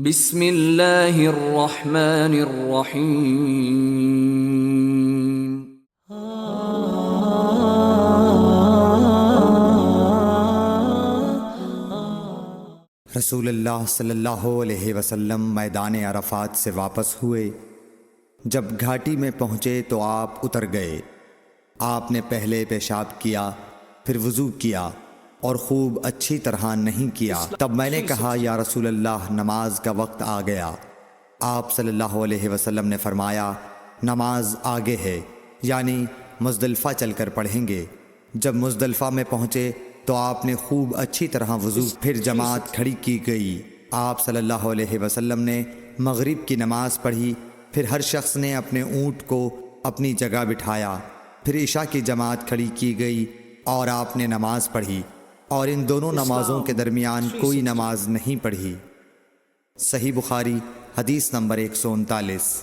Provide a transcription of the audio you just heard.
بسم اللہ الرحمن الرحیم۔ رسول اللہ صلی اللہ علیہ وسلم میدان عرفات سے واپس ہوئے۔ جب گھاٹی میں پہنچے تو آپ اتر گئے۔ آپ نے پہلے پیشاب کیا، پھر وضو کیا اور خوب اچھی طرح نہیں کیا۔ تب میں نے کہا یا رسول اللہ، نماز کا وقت آ گیا۔ آپ صلی اللہ علیہ وسلم نے فرمایا نماز آگے ہے، یعنی مزدلفہ چل کر پڑھیں گے۔ جب مزدلفہ میں پہنچے تو آپ نے خوب اچھی طرح وضو، پھر جماعت کھڑی کی گئی۔ آپ صلی اللہ علیہ وسلم نے مغرب کی نماز پڑھی، پھر ہر شخص نے اپنے اونٹ کو اپنی جگہ بٹھایا، پھر عشاء کی جماعت کھڑی کی گئی اور آپ نے نماز پڑھی، اور ان دونوں نمازوں کے درمیان کوئی نماز نہیں پڑھی۔ صحیح بخاری حدیث نمبر 139۔